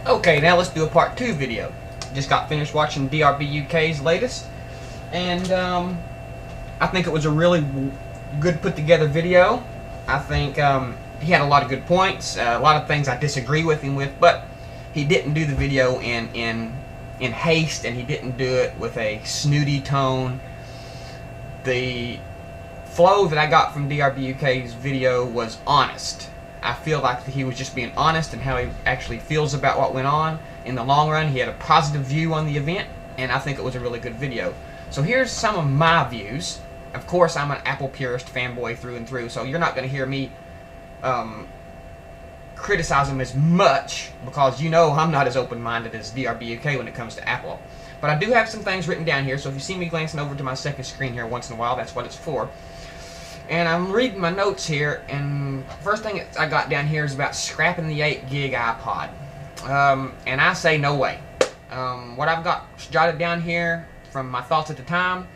Okay, now let's do a part 2 video. Just got finished watching DRB UK's latest, and I think it was a really good put together video. I think he had a lot of good points, a lot of things I disagree with him with, but he didn't do the video in haste, and he didn't do it with a snooty tone. The flow that I got from DRB UK's video was honest. I feel like he was just being honest in how he actually feels about what went on. In the long run, he had a positive view on the event, and I think it was a really good video. So here's some of my views. Of course, I'm an Apple purist fanboy through and through, so you're not going to hear me criticize him as much, because you know I'm not as open-minded as DRB UK when it comes to Apple. But I do have some things written down here, so if you see me glancing over to my second screen here once in a while, that's what it's for. And I'm reading my notes here, and first thing I got down here is about scrapping the 8 gig iPod. And I say no way. What I've got jotted down here from my thoughts at the time,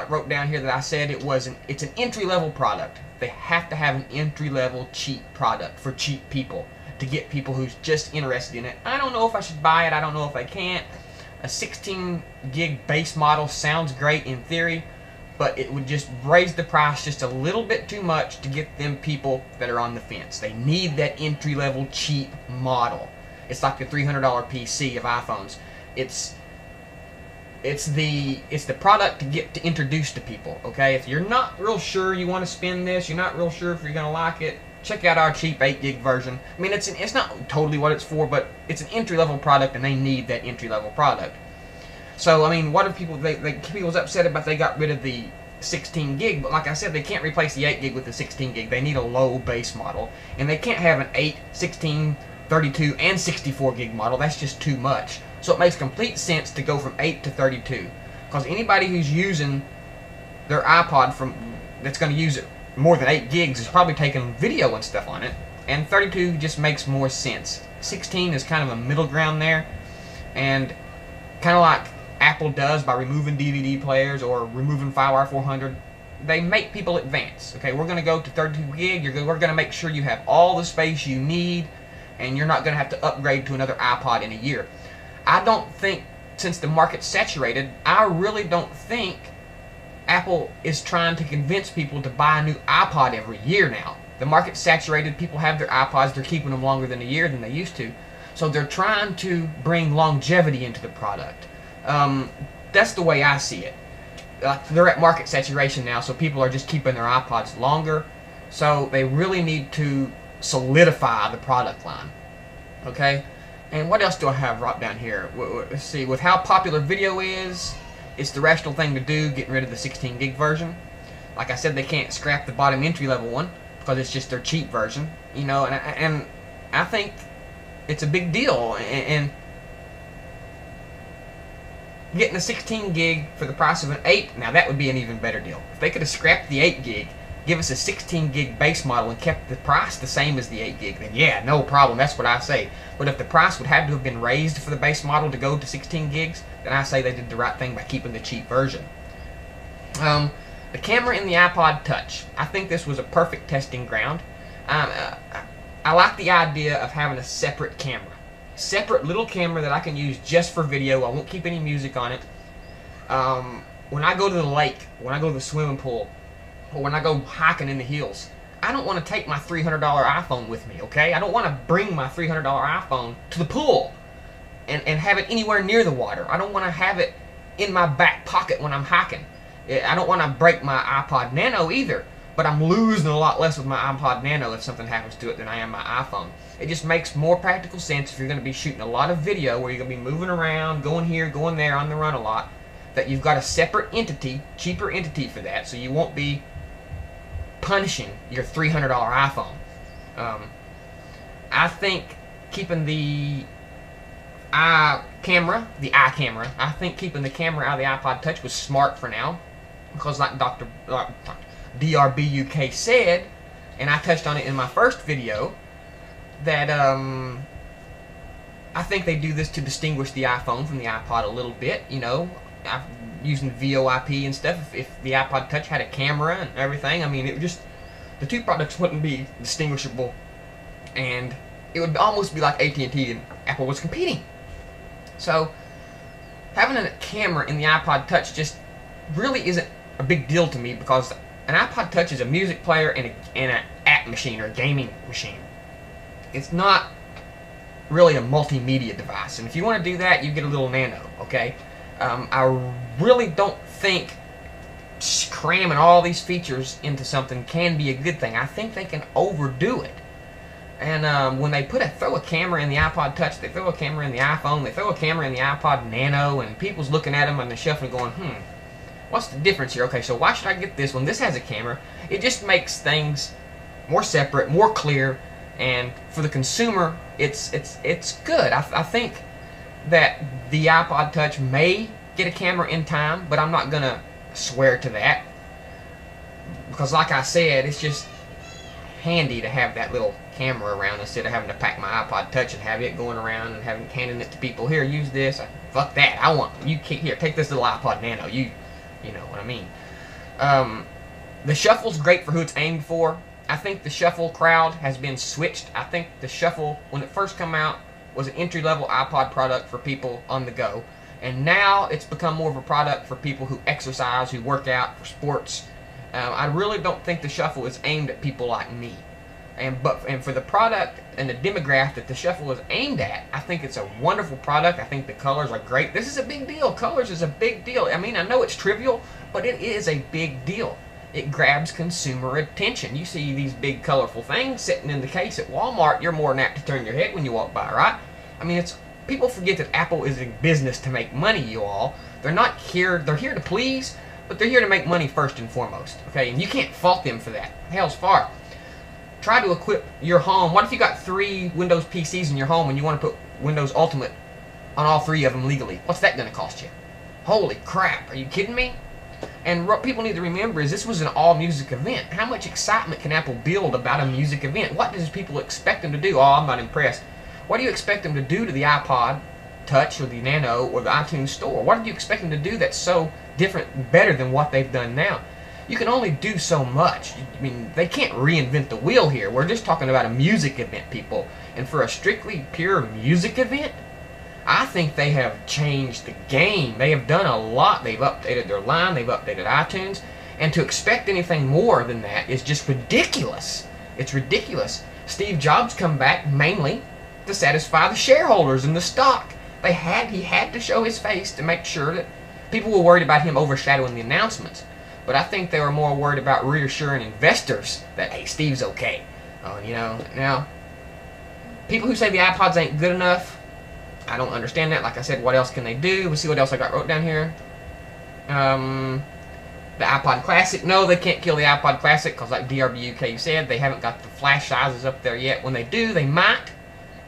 wrote down here that I said it's an entry-level product. They have to have an entry-level cheap product for cheap people, to get people who's just interested in it. I don't know if I should buy it. I don't know if I can't. A 16 gig base model sounds great in theory, but it would just raise the price just a little bit too much to get them people that are on the fence. They need that entry-level cheap model. It's like the $300 PC of iPhones. It's the product to get to introduce to people. Okay, if you're not real sure you want to spend this, you're not real sure if you're gonna like it, check out our cheap 8 gig version. I mean, it's not totally what it's for, but it's an entry-level product, and they need that entry-level product. So, I mean, what if people's upset about they got rid of the 16 gig, but like I said, they can't replace the 8 gig with the 16 gig. They need a low base model, and they can't have an 8, 16, 32, and 64 gig model. That's just too much. So it makes complete sense to go from 8 to 32, because anybody who's using their iPod that's going to use it more than 8 gigs is probably taking video and stuff on it, and 32 just makes more sense. 16 is kind of a middle ground there, and kind of like Apple does by removing DVD players or removing FireWire 400, they make people advance. Okay, we're going to go to 32 gig. We're going to make sure you have all the space you need, and you're not going to have to upgrade to another iPod in a year. I don't think, since the market's saturated, I really don't think Apple is trying to convince people to buy a new iPod every year now. The market's saturated. People have their iPods. They're keeping them longer than a year than they used to. So they're trying to bring longevity into the product. That's the way I see it. They're at market saturation now, so people are just keeping their iPods longer. So they really need to solidify the product line. Okay? And what else do I have right down here? Let's see. With how popular video is, it's the rational thing to do, getting rid of the 16 gig version. Like I said, they can't scrap the bottom entry level one because it's just their cheap version. You know, and I think it's a big deal. And getting a 16 gig for the price of an 8, now that would be an even better deal. If they could have scrapped the 8 gig, give us a 16 gig base model, and kept the price the same as the 8 gig, then yeah, no problem, that's what I say. But if the price would have to have been raised for the base model to go to 16 gigs, then I say they did the right thing by keeping the cheap version. The camera in the iPod Touch, I think this was a perfect testing ground. I like the idea of having a separate camera. Separate little camera that I can use just for video. I won't keep any music on it. When I go to the lake, when I go to the swimming pool, or when I go hiking in the hills, I don't want to take my $300 iPhone with me, okay? I don't want to bring my $300 iPhone to the pool and have it anywhere near the water. I don't want to have it in my back pocket when I'm hiking. I don't want to break my iPod Nano either, but I'm losing a lot less with my iPod Nano if something happens to it than I am my iPhone. It just makes more practical sense if you're going to be shooting a lot of video where you're going to be moving around, going here, going there, on the run a lot, that you've got a separate entity, cheaper entity for that, so you won't be punishing your $300 iPhone. I think keeping the iCamera, I think keeping the camera out of the iPod Touch was smart for now, because like DRB UK said, and I touched on it in my first video, that I think they do this to distinguish the iPhone from the iPod a little bit, you know, using VoIP and stuff. If the iPod Touch had a camera and everything, I mean, the two products wouldn't be distinguishable, and it would almost be like AT&T and Apple was competing. So having a camera in the iPod Touch just really isn't a big deal to me, because an iPod Touch is a music player and an app machine or a gaming machine. It's not really a multimedia device. And if you want to do that, you get a little Nano, okay? I really don't think cramming all these features into something can be a good thing. I think they can overdo it. And when they throw a camera in the iPod Touch, they throw a camera in the iPhone, they throw a camera in the iPod Nano, and people's looking at them on the shelf and going, what's the difference here? Okay, so why should I get this one? This has a camera. It just makes things more separate, more clear, and for the consumer, it's good. I think that the iPod Touch may get a camera in time, but I'm not gonna swear to that, because like I said, it's just handy to have that little camera around instead of having to pack my iPod Touch and have it going around and handing it to people. Here, use this. Fuck that. I want you. Here, take this little iPod Nano. You know what I mean. The shuffle's great for who it's aimed for. I think the shuffle crowd has been switched. I think the shuffle, when it first came out, was an entry-level iPod product for people on the go, and now it's become more of a product for people who exercise, who work out, for sports. I really don't think the shuffle is aimed at people like me. And for the product and the demographic that the shuffle is aimed at, I think it's a wonderful product. I think the colors are great. This is a big deal. Colors is a big deal. I mean, I know it's trivial, but it is a big deal. It grabs consumer attention. You see these big colorful things sitting in the case at Walmart, you're more than apt to turn your head when you walk by, right? I mean, people forget that Apple is in business to make money, you all. They're not here, they're here to please, but they're here to make money first and foremost, okay? And you can't fault them for that. Hell's far. Try to equip your home. What if you got 3 Windows PCs in your home and you want to put Windows Ultimate on all 3 of them legally? What's that going to cost you? Holy crap, are you kidding me? And what people need to remember is this was an all-music event. How much excitement can Apple build about a music event? What does people expect them to do? Oh, I'm not impressed. What do you expect them to do to the iPod Touch or the Nano or the iTunes Store? What do you expect them to do that's so different, better than what they've done now? You can only do so much. I mean, they can't reinvent the wheel here. We're just talking about a music event, people. And for a strictly pure music event, I think they have changed the game. They have done a lot. They've updated their line. They've updated iTunes. And to expect anything more than that is just ridiculous. It's ridiculous. Steve Jobs come back mainly to satisfy the shareholders and the stock. He had to show his face to make sure that people were worried about him overshadowing the announcements. But I think they were more worried about reassuring investors that, hey, Steve's okay. You know, now, people who say the iPods ain't good enough, I don't understand that. Like I said, what else can they do? We'll see what else I got wrote down here. The iPod Classic. No, they can't kill the iPod Classic because, like DRB UK said, they haven't got the flash sizes up there yet. When they do, they might.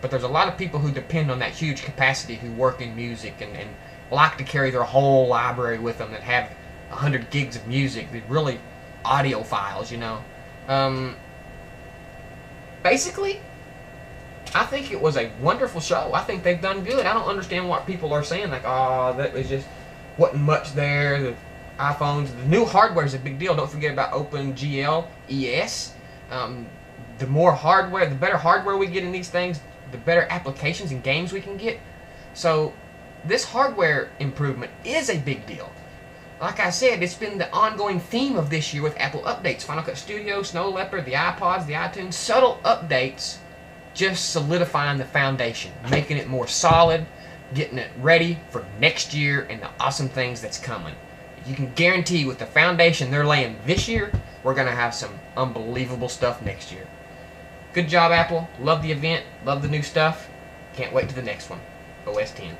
But there's a lot of people who depend on that huge capacity, who work in music and like to carry their whole library with them, that have 100 gigs of music, the really audiophiles, you know. Basically, I think it was a wonderful show. I think they've done good. I don't understand what people are saying, like, oh, that was just wasn't much there. The iPhones, the new hardware is a big deal. Don't forget about OpenGL ES. The more hardware, the better hardware we get in these things, the better applications and games we can get. So this hardware improvement is a big deal. Like I said, it's been the ongoing theme of this year with Apple updates. Final Cut Studio, Snow Leopard, the iPods, the iTunes. Subtle updates just solidifying the foundation, making it more solid, getting it ready for next year and the awesome things that's coming. You can guarantee with the foundation they're laying this year, we're going to have some unbelievable stuff next year. Good job, Apple. Love the event. Love the new stuff. Can't wait to the next one. OS 10.